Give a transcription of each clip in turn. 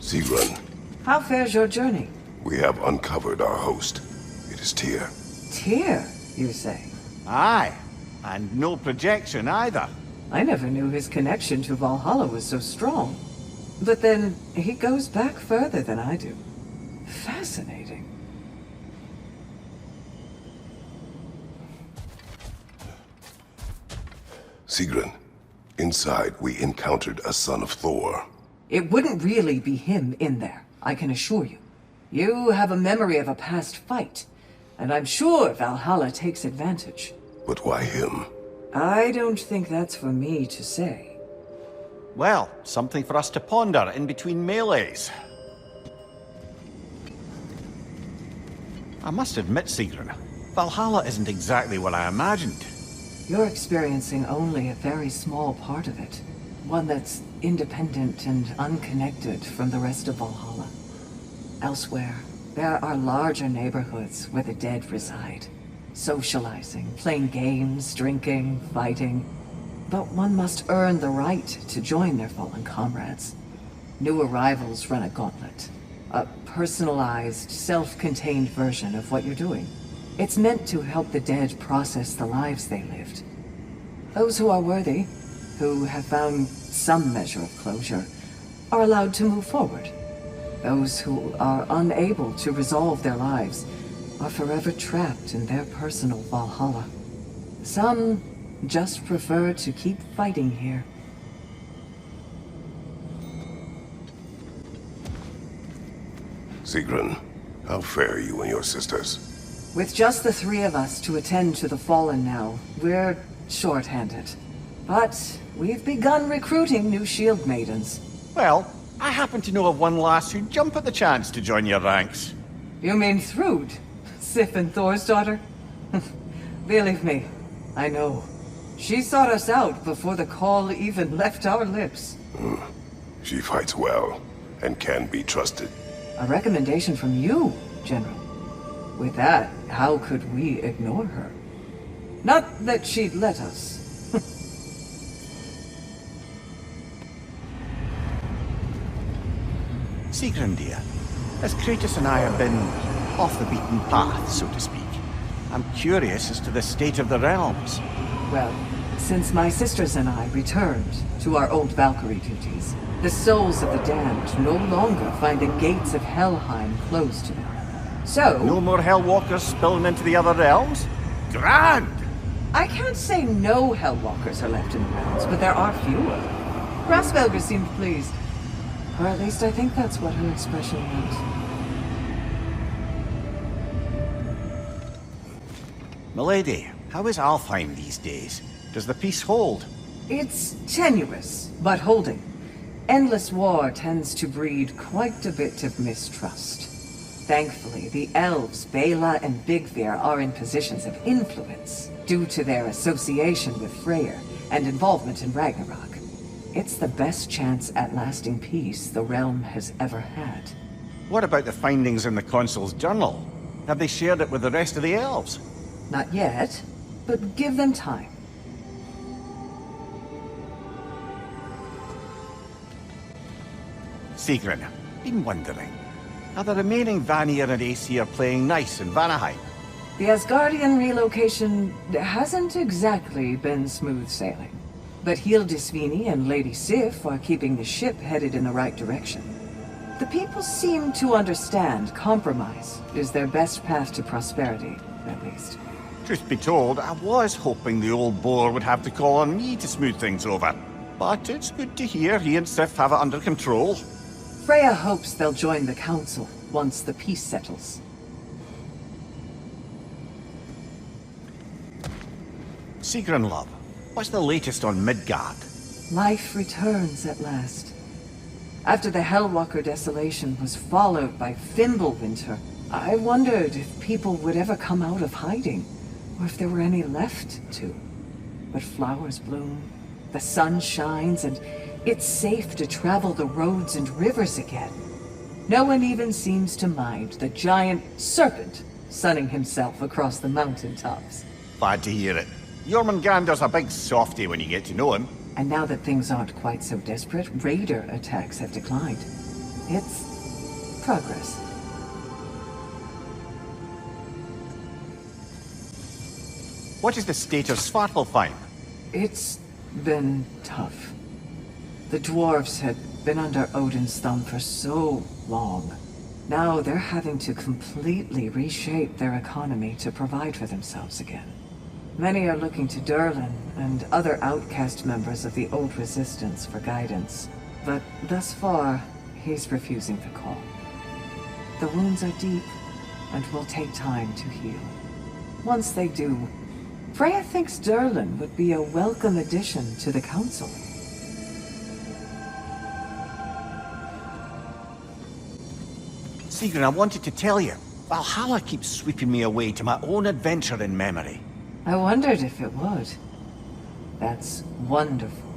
Sigrun, How fares your journey? we have uncovered our host. It is Tyr. Tyr, you say? Aye, and no projection either. I never knew his connection to Valhalla was so strong. But then, he goes back further than I do. Fascinating. Sigrun, inside we encountered a son of Thor. It wouldn't really be him in there, I can assure you. You have a memory of a past fight, and I'm sure Valhalla takes advantage. But why him? I don't think that's for me to say. Well, something for us to ponder in between melees. I must admit, Sigrun, Valhalla isn't exactly what I imagined. You're experiencing only a very small part of it. One that's independent and unconnected from the rest of Valhalla. Elsewhere, there are larger neighborhoods where the dead reside. Socializing, playing games, drinking, fighting. But one must earn the right to join their fallen comrades. New arrivals run a gauntlet. A personalized, self-contained version of what you're doing. It's meant to help the dead process the lives they lived. Those who are worthy, who have found some measure of closure, are allowed to move forward. Those who are unable to resolve their lives are forever trapped in their personal Valhalla. Some just prefer to keep fighting here. Sigrun, how fare you and your sisters? With just the three of us to attend to the fallen now, we're short-handed. But we've begun recruiting new shield maidens. Well, I happen to know of one lass who'd jump at the chance to join your ranks. You mean Thrud? Sif and Thor's daughter? Believe me, I know. She sought us out before the call even left our lips. She fights well, and can be trusted. A recommendation from you, General. With that, how could we ignore her? Not that she'd let us. Sigrun, dear, as Kratos and I have been off the beaten path, so to speak, I'm curious as to the state of the realms. Well, since my sisters and I returned to our old Valkyrie duties, the souls of the damned no longer find the gates of Helheim closed to them. So... No more Hellwalkers spilling into the other realms? Grand! I can't say no Hellwalkers are left in the realms, but there are fewer. Grasvelger seemed pleased. Or at least I think that's what her expression meant. Milady, how is Alfheim these days? Does the peace hold? It's tenuous, but holding. Endless war tends to breed quite a bit of mistrust. Thankfully, the elves, Bela and Bigvir, are in positions of influence, due to their association with Freyr and involvement in Ragnarok. It's the best chance at lasting peace the realm has ever had. What about the findings in the Consul's journal? Have they shared it with the rest of the elves? Not yet, but give them time. Sigrun, been wondering, are the remaining Vanir and Aesir playing nice in Vanaheim? The Asgardian relocation hasn't exactly been smooth sailing. But Hildisvini and Lady Sif are keeping the ship headed in the right direction. The people seem to understand compromise is their best path to prosperity, at least. Truth be told, I was hoping the old boar would have to call on me to smooth things over. But it's good to hear he and Sif have it under control. Freya hopes they'll join the council once the peace settles. Sigrun, love, what's the latest on Midgard? Life returns at last. After the Hellwalker desolation was followed by Fimbulwinter, I wondered if people would ever come out of hiding, or if there were any left to. But flowers bloom, the sun shines, and it's safe to travel the roads and rivers again. No one even seems to mind the giant serpent sunning himself across the mountaintops. Glad to hear it. Jormungandr's a big softy when you get to know him. And now that things aren't quite so desperate, raider attacks have declined. It's progress. What is the state of Svartalfheim? It's been tough. The dwarves had been under Odin's thumb for so long. Now they're having to completely reshape their economy to provide for themselves again. Many are looking to Durlin and other outcast members of the old resistance for guidance. But thus far, he's refusing the call. The wounds are deep and will take time to heal. Once they do, Freya thinks Durlin would be a welcome addition to the Council. Sigrun, I wanted to tell you, Valhalla keeps sweeping me away to my own adventure in memory. I wondered if it would. That's wonderful.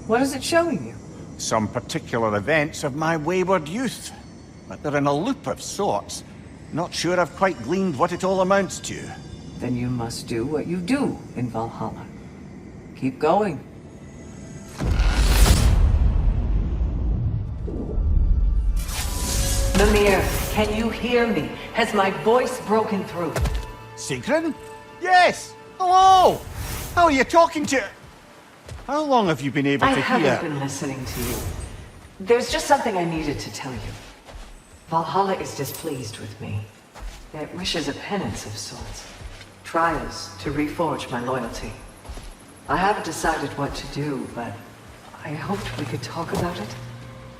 What is it showing you? Some particular events of my wayward youth. But they're in a loop of sorts. Not sure I've quite gleaned what it all amounts to. Then you must do what you do in Valhalla. Keep going. Mimir, can you hear me? Has my voice broken through? Sigrun? Yes! Hello! How are you talking to... How long have you been able I to hear? haven't been listening to you. There's just something I needed to tell you. Valhalla is displeased with me. It wishes a penance of sorts. Trials to reforge my loyalty. I haven't decided what to do, but I hoped we could talk about it.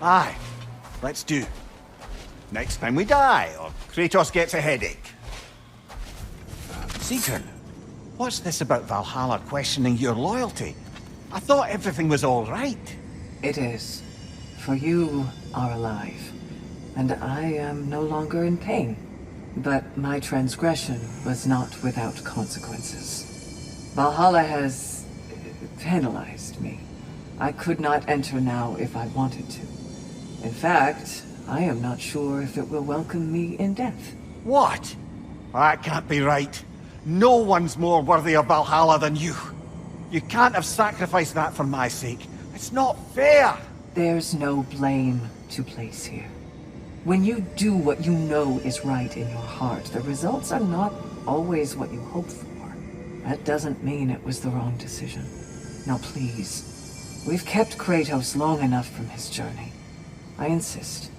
Aye, let's do. Next time we die, or Kratos gets a headache. Sigrun, what's this about Valhalla questioning your loyalty? I thought everything was all right. It is. For you are alive, and I am no longer in pain. But my transgression was not without consequences. Valhalla has penalized me. I could not enter now if I wanted to. In fact, I am not sure if it will welcome me in death. What? That can't be right. No one's more worthy of Valhalla than you. You can't have sacrificed that for my sake. It's not fair. There's no blame to place here. When you do what you know is right in your heart, the results are not always what you hope for. That doesn't mean it was the wrong decision. Now please, we've kept Kratos long enough from his journey. I insist.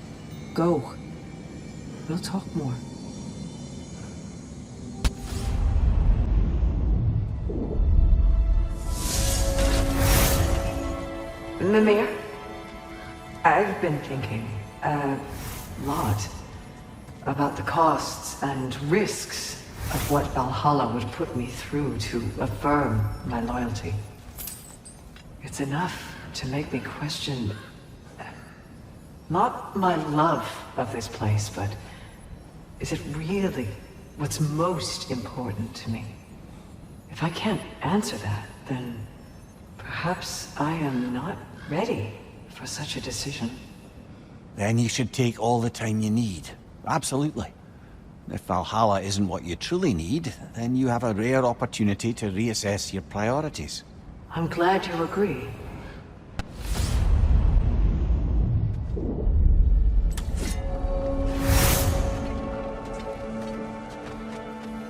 Go. We'll talk more. Mimir, I've been thinking a lot about the costs and risks of what Valhalla would put me through to affirm my loyalty. It's enough to make me question not my love of this place, but is it really what's most important to me? If I can't answer that, then perhaps I am not ready for such a decision. Then you should take all the time you need. Absolutely. If Valhalla isn't what you truly need, then you have a rare opportunity to reassess your priorities. I'm glad you agree.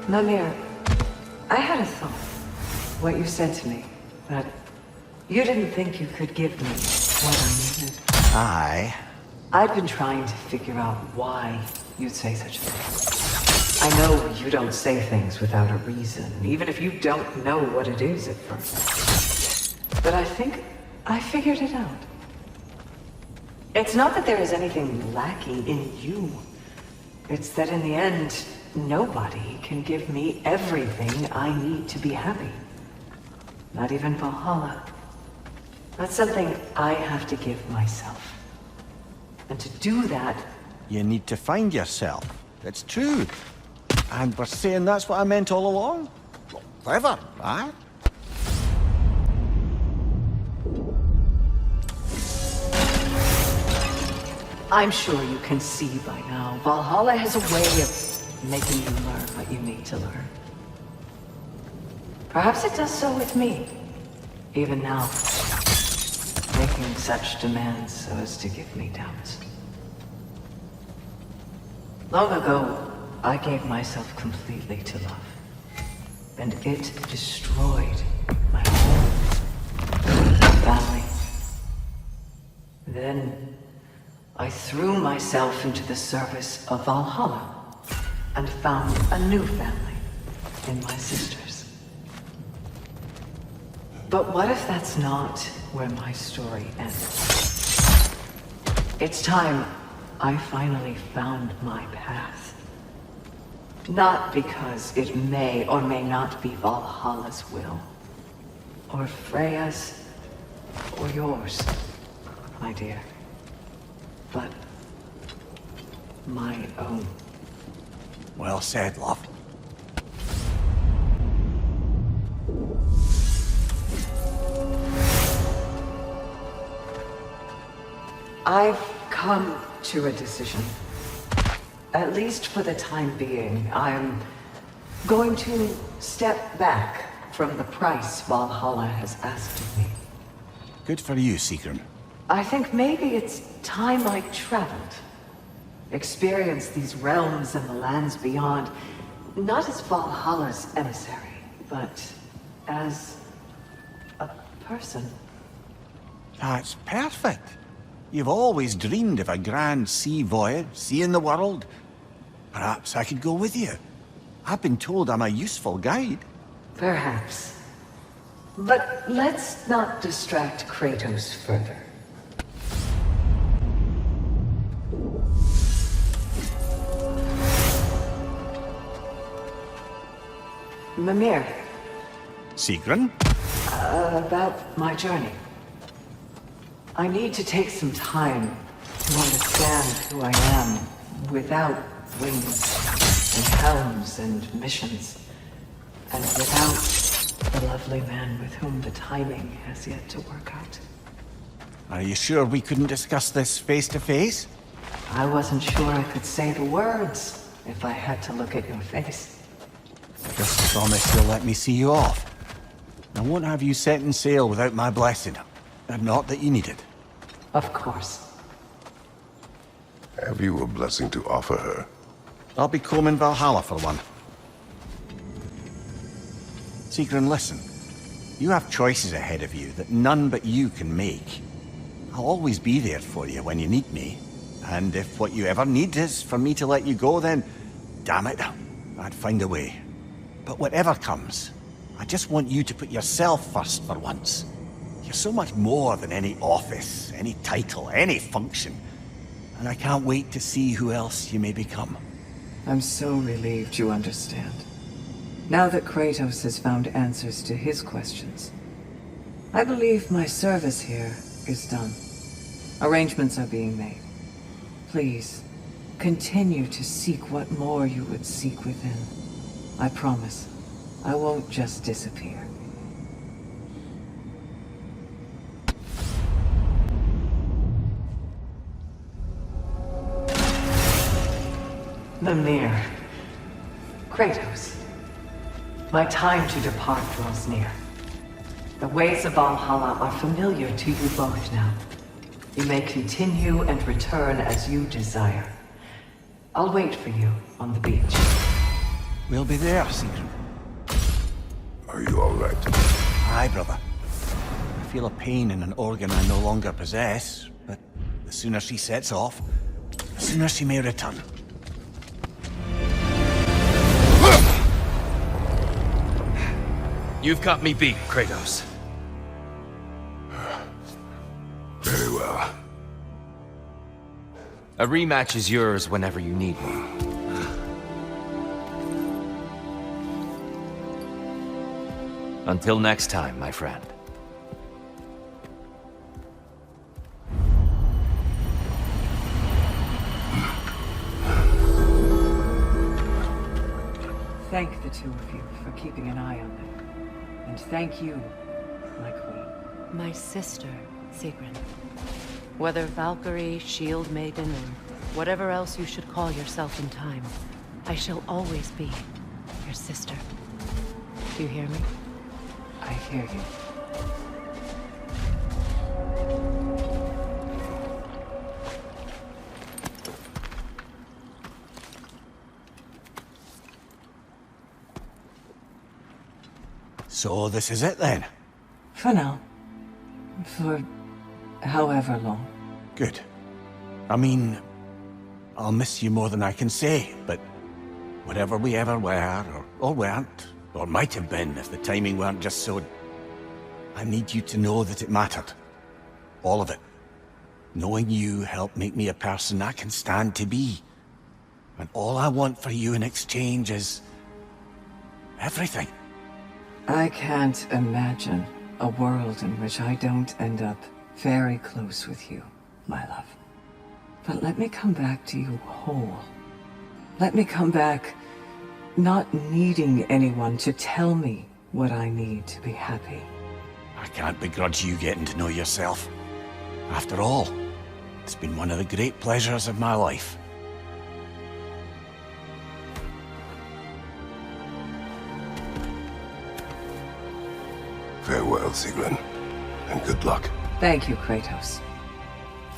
Mimir, I had a thought. What you said to me, that you didn't think you could give me what I needed. Aye. I've been trying to figure out why you'd say such a thing. I know you don't say things without a reason, even if you don't know what it is at first. But I think I figured it out. It's not that there is anything lacking in you. It's that in the end, nobody can give me everything I need to be happy. Not even Valhalla. That's something I have to give myself. And to do that... You need to find yourself. It's true. And we're saying that's what I meant all along? Well, clever, aye? I'm sure you can see by now, Valhalla has a way of making you learn what you need to learn. Perhaps it does so with me, even now, making such demands so as to give me doubts. Long ago, I gave myself completely to love. And it destroyed my whole family. Then, I threw myself into the service of Valhalla and found a new family in my sisters. But what if that's not where my story ends? It's time I finally found my path. Not because it may or may not be Valhalla's will, or Freya's, or yours, my dear, but my own. Well said, love. I've come to a decision. At least for the time being, I'm going to step back from the price Valhalla has asked of me. Good for you, Sigrun. I think maybe it's time I traveled. Experience these realms and the lands beyond, not as Valhalla's emissary, but as a person. That's perfect. You've always dreamed of a grand sea voyage, seeing the world. Perhaps I could go with you. I've been told I'm a useful guide. Perhaps. But let's not distract Kratos further. Mimir. Sigrun? About my journey. I need to take some time to understand who I am without wings and helms and missions, and without the lovely man with whom the timing has yet to work out. Are you sure we couldn't discuss this face to face? I wasn't sure I could say the words if I had to look at your face. Just promise you'll let me see you off. I won't have you setting sail without my blessing. And not that you need it. Of course. Have you a blessing to offer her? I'll be combing Valhalla for one. Sigrun, listen. You have choices ahead of you that none but you can make. I'll always be there for you when you need me. And if what you ever need is for me to let you go, then damn it, I'd find a way. But whatever comes, I just want you to put yourself first for once. You're so much more than any office, any title, any function. And I can't wait to see who else you may become. I'm so relieved you understand. Now that Kratos has found answers to his questions, I believe my service here is done. Arrangements are being made. Please, continue to seek what more you would seek within. I promise, I won't just disappear. Mimir. Kratos. My time to depart draws near. The ways of Valhalla are familiar to you both now. You may continue and return as you desire. I'll wait for you on the beach. We'll be there, Sigrun. Are you all right? Aye, brother. I feel a pain in an organ I no longer possess, but the sooner she sets off, the sooner she may return. You've got me beat, Kratos. Very well. A rematch is yours whenever you need one. Until next time, my friend. Thank the two of you for keeping an eye on them. And thank you, my queen. My sister, Sigrun. Whether Valkyrie, Shield Maiden, or whatever else you should call yourself in time, I shall always be your sister. Do you hear me? I hear you. So this is it then? For now. For however long. Good. I mean, I'll miss you more than I can say, but whatever we ever were, or weren't, or might have been if the timing weren't just so... I need you to know that it mattered. All of it. Knowing you helped make me a person I can stand to be. And all I want for you in exchange is... everything. I can't imagine a world in which I don't end up very close with you, my love. But let me come back to you whole. Let me come back not needing anyone to tell me what I need to be happy. I can't begrudge you getting to know yourself. After all, it's been one of the great pleasures of my life. Farewell, Sigrun, and good luck. Thank you, Kratos.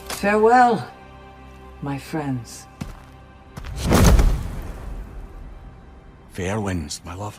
Farewell, my friends. Fair winds, my love.